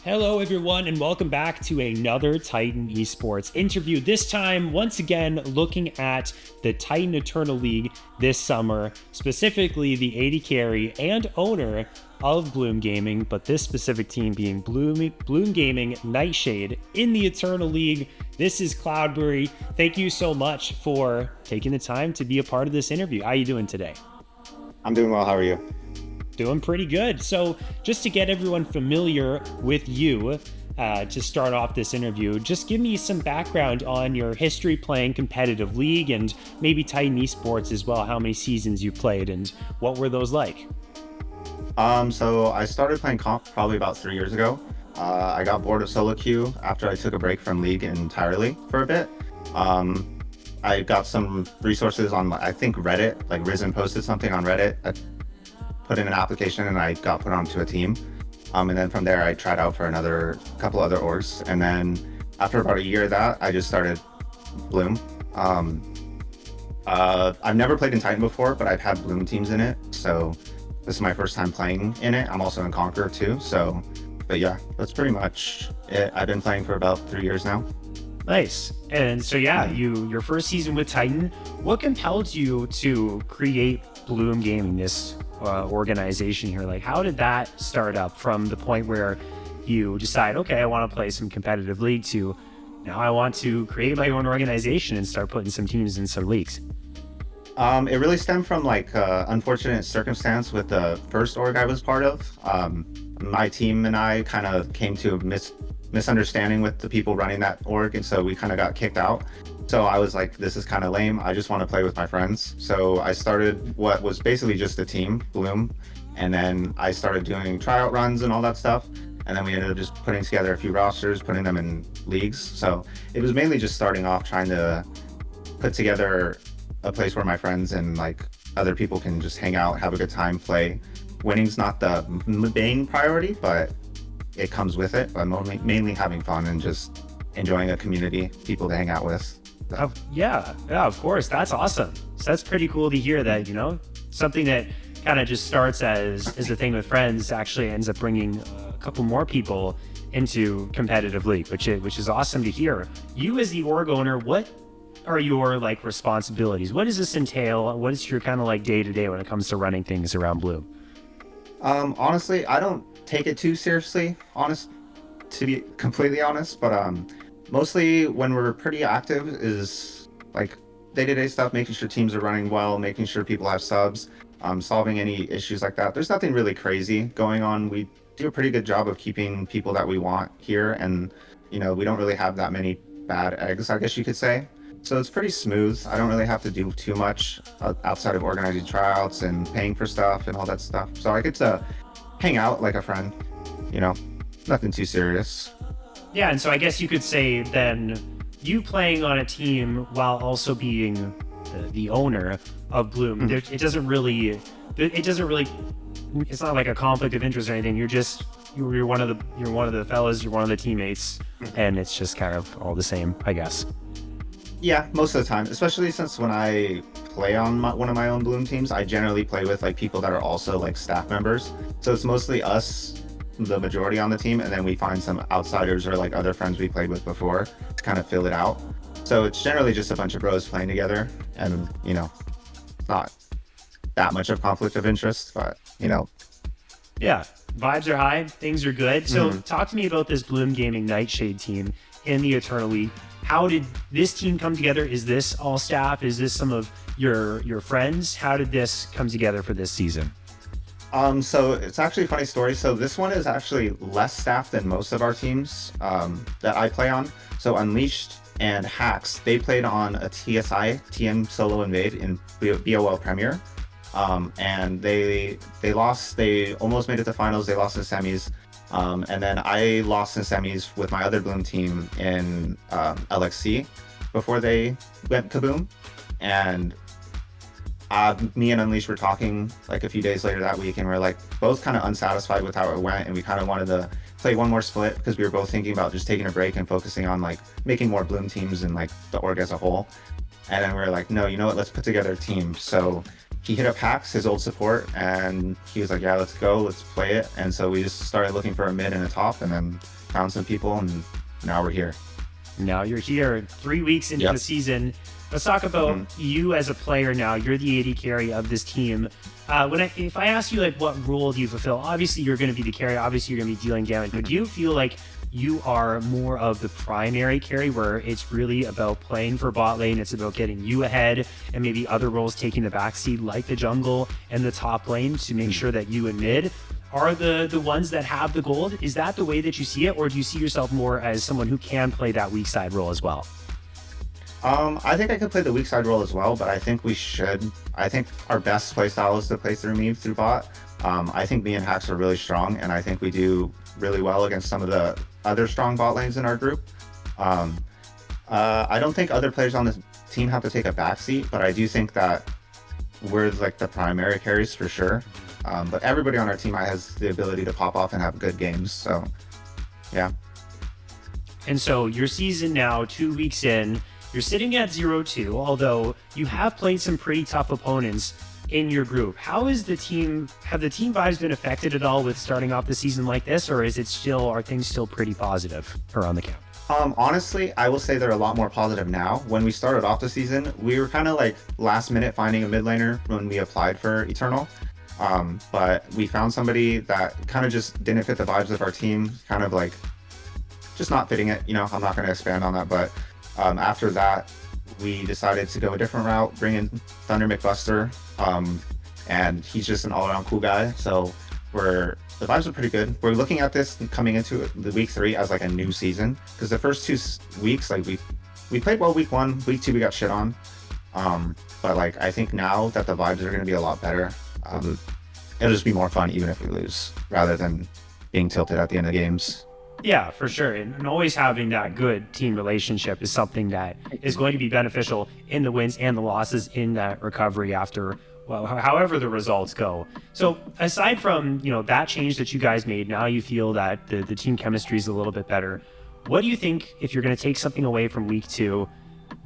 Hello, everyone, and welcome back to another Titan Esports interview. This time, once again, looking at the Titan Eternal League this summer, specifically the AD carry and owner of Bloom Gaming, but this specific team being Bloom Gaming Nightshade in the Eternal League. This is Cloudbry. Thank you so much for taking the time to be a part of this interview. How are you doing today? I'm doing well. How are you? Doing pretty good. So just to get everyone familiar with you, to start off this interview, just give me some background on your history playing competitive league and maybe Titan Esports as well, how many seasons you played and what were those like? So I started playing comp probably about 3 years ago. I got bored of solo queue after I took a break from league entirely for a bit. I got some resources on, I think, Reddit, like Risen posted something on Reddit. I put in an application and I got put onto a team. And then from there, I tried out for another couple other orgs. And then after about a year of that, I just started Bloom. I've never played in Titan before, but I've had Bloom teams in it. So this is my first time playing in it. I'm also in Conquer too. So, but yeah, that's pretty much it. I've been playing for about 3 years now. Nice. And so yeah, your first season with Titan, what compelled you to create Bloom Gaming, this organization here? Like, how did that start up from the point where you decide, okay, I want to play some competitive league, to now I want to create my own organization and start putting some teams in some leagues? It really stemmed from like unfortunate circumstance with the first org I was part of. My team and I kind of came to a misunderstanding with the people running that org, and so we kind of got kicked out. So I was like, this is kind of lame. I just want to play with my friends. So I started what was basically just a team, Bloom, and then I started doing tryout runs and all that stuff. And then we ended up just putting together a few rosters, putting them in leagues. So it was mainly just starting off trying to put together a place where my friends and like other people can just hang out, have a good time, play. Winning's not the main priority, but it comes with it. But mainly having fun and just enjoying a community, people to hang out with. Yeah, of course. That's awesome. So that's pretty cool to hear that, something that kind of just starts as a thing with friends actually ends up bringing a couple more people into competitive league, which is awesome to hear. You as the org owner, what are your like responsibilities? What does this entail? What is your kind of like day to day when it comes to running things around Bloom? Honestly, I don't take it too seriously, to be completely honest, but mostly when we're pretty active is like day-to-day stuff, making sure teams are running well, making sure people have subs, solving any issues like that. There's nothing really crazy going on. We do a pretty good job of keeping people that we want here, and we don't really have that many bad eggs, I guess you could say. So it's pretty smooth. I don't really have to do too much outside of organizing tryouts and paying for stuff and all that stuff. So I get to hang out like a friend, nothing too serious. Yeah, and so I guess you could say then you playing on a team while also being the owner of Bloom, Mm-hmm. it doesn't really, it's not like a conflict of interest or anything. You're one of the fellas, you're one of the teammates, and it's just kind of all the same, I guess. Yeah, most of the time, especially since when I play on one of my own Bloom teams, I generally play with like people that are also like staff members. So it's mostly us, the majority on the team, and then we find some outsiders or like other friends we played with before to kind of fill it out. So it's generally just a bunch of bros playing together, and not that much of conflict of interest, but Yeah, vibes are high, things are good. So talk to me about this Bloom Gaming Nightshade team in the Eternal League. How did this team come together? Is this all staff? Is this some of your friends? How did this come together for this season? So it's actually a funny story. So this one is actually less staff than most of our teams that I play on. So Unleashed and Hacks, they played on a TSI, TM Solo Invade in BOL Premier. And they lost. They almost made it to finals. They lost in semis. And then I lost in semis with my other Bloom team in LXC before they went kaboom. And me and Unleashed were talking like a few days later that week, and we're like both kind of unsatisfied with how it went, and we kind of wanted to play one more split because we were both thinking about just taking a break and focusing on like making more Bloom teams and like the org as a whole. And then we were like, no, you know what, let's put together a team. So he hit up Hacks, his old support, and he was like, yeah, let's go, let's play it. And so we just started looking for a mid and a top, and then found some people, and now we're here. Now you're here 3 weeks into the season. Let's talk about you as a player now. You're the AD carry of this team. If I ask you, like, what role do you fulfill? Obviously, you're going to be the carry. Obviously, you're going to be dealing damage. But do you feel like you are more of the primary carry, where it's really about playing for bot lane, it's about getting you ahead, and maybe other roles taking the backseat, like the jungle and the top lane, to make sure that you and mid are the ones that have the gold? Is that the way that you see it, or do you see yourself more as someone who can play that weak side role as well? I think I could play the weak side role as well, but I think we should. I think our best play style is to play through me, through bot. I think me and Hacks are really strong, and I think we do really well against some of the other strong bot lanes in our group. I don't think other players on this team have to take a backseat, but I do think that we're like the primary carries for sure. But everybody on our team has the ability to pop off and have good games, so yeah. And so your season now, 2 weeks in, you're sitting at 0-2, although you have played some pretty tough opponents in your group. How is the team, have the team vibes been affected at all with starting off the season like this, or are things still pretty positive around the camp? Honestly, I will say they're a lot more positive now. When we started off the season, we were kind of like last minute finding a mid laner when we applied for Eternal. But we found somebody that kind of just didn't fit the vibes of our team, kind of like just not fitting it. You know, I'm not going to expand on that, but after that, we decided to go a different route, bring in Thunder McBuster, and he's just an all-around cool guy. So the vibes are pretty good. We're looking at this coming into the week 3 as like a new season, because the first 2 weeks, like we played well week 1, week 2 we got shit on. But like I think now that the vibes are going to be a lot better, it'll just be more fun even if we lose, rather than being tilted at the end of games. Yeah, for sure. And always having that good team relationship is something that is going to be beneficial in the wins and the losses in that recovery after, well, however the results go. So aside from, that change that you guys made, now you feel that the team chemistry is a little bit better. What do you think, if you're going to take something away from week 2,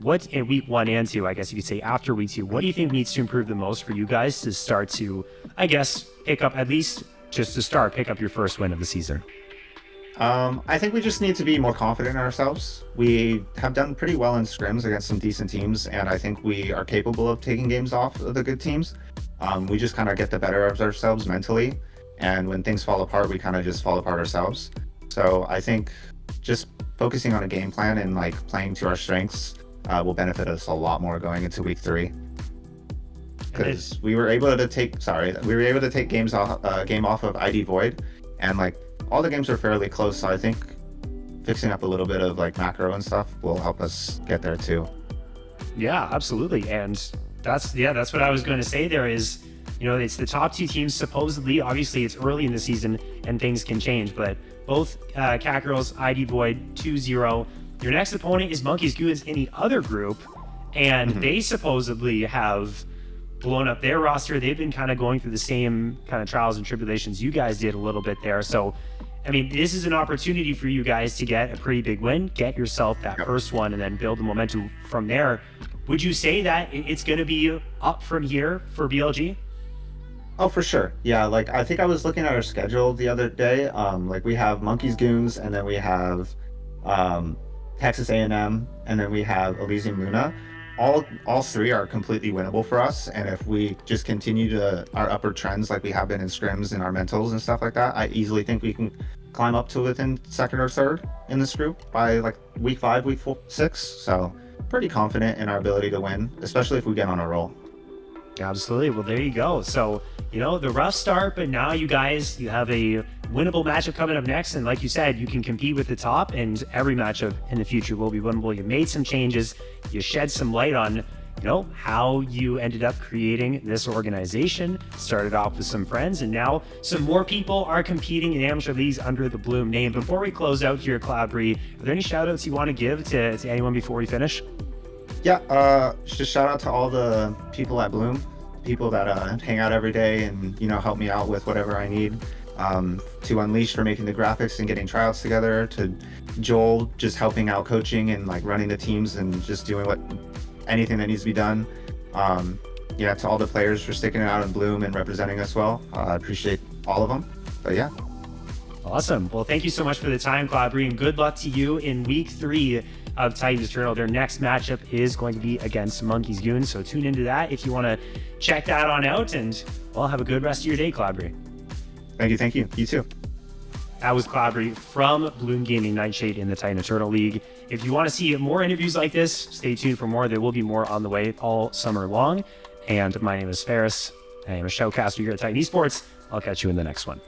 what in week 1 and 2, I guess you could say after week 2, what do you think needs to improve the most for you guys to start to, I guess, pick up, at least just to start, pick up your first win of the season? I think we just need to be more confident in ourselves. We have done pretty well in scrims against some decent teams, and I think we are capable of taking games off of the good teams. We just kind of get the better of ourselves mentally, and when things fall apart, we kind of just fall apart ourselves. So I think just focusing on a game plan and like playing to our strengths will benefit us a lot more going into week 3. Because we were able to take games off game off of ID Void, and like all the games are fairly close, so I think fixing up a little bit of like macro and stuff will help us get there too. Yeah, absolutely. And that's what I was going to say there is, it's the top 2 teams supposedly. Obviously it's early in the season and things can change, but both Cat Girls, ID Void, 2-0. Your next opponent is Monkey's Goons in the other group, and they supposedly have blown up their roster. They've been kind of going through the same kind of trials and tribulations you guys did a little bit there. So, I mean, this is an opportunity for you guys to get a pretty big win, get yourself that first one, and then build the momentum from there. Would you say that it's going to be up from here for BLG? Oh, for sure. Yeah, like I think I was looking at our schedule the other day. Like we have Monkey's Goons, and then we have Texas A&M, and then we have Elysium Luna. All 3 are completely winnable for us, and if we just continue our upward trends like we have been in scrims and our mentals and stuff like that, I easily think we can climb up to within 2nd or 3rd in this group by like week 5, week 6. So pretty confident in our ability to win, especially if we get on a roll. Absolutely. Well, there you go. So, the rough start, but now you have a winnable matchup coming up next. And like you said, you can compete with the top, and every matchup in the future will be winnable. You made some changes. You shed some light on, how you ended up creating this organization. Started off with some friends, and now some more people are competing in amateur leagues under the Bloom name. Before we close out here, Cloudbry, are there any shout outs you want to give to anyone before we finish? Yeah, just shout out to all the people at Bloom, people that hang out every day and help me out with whatever I need. To Unleash for making the graphics and getting tryouts together, to Joel just helping out coaching and like running the teams and just doing anything that needs to be done. yeah, to all the players for sticking it out in Bloom and representing us well. I appreciate all of them. But yeah. Awesome. Well, thank you so much for the time, Cloudbry, and good luck to you in week 3 of Titans Eternal. Their next matchup is going to be against Monkey's Goon, so tune into that if you want to check that on out, and well, have a good rest of your day, Cloudbry. Thank you. You too. That was Cloudbry from Bloom Gaming Nightshade in the Titan Eternal League. If you want to see more interviews like this, stay tuned for more. There will be more on the way all summer long. And my name is Faris. I am a showcaster here at Titan Esports. I'll catch you in the next one.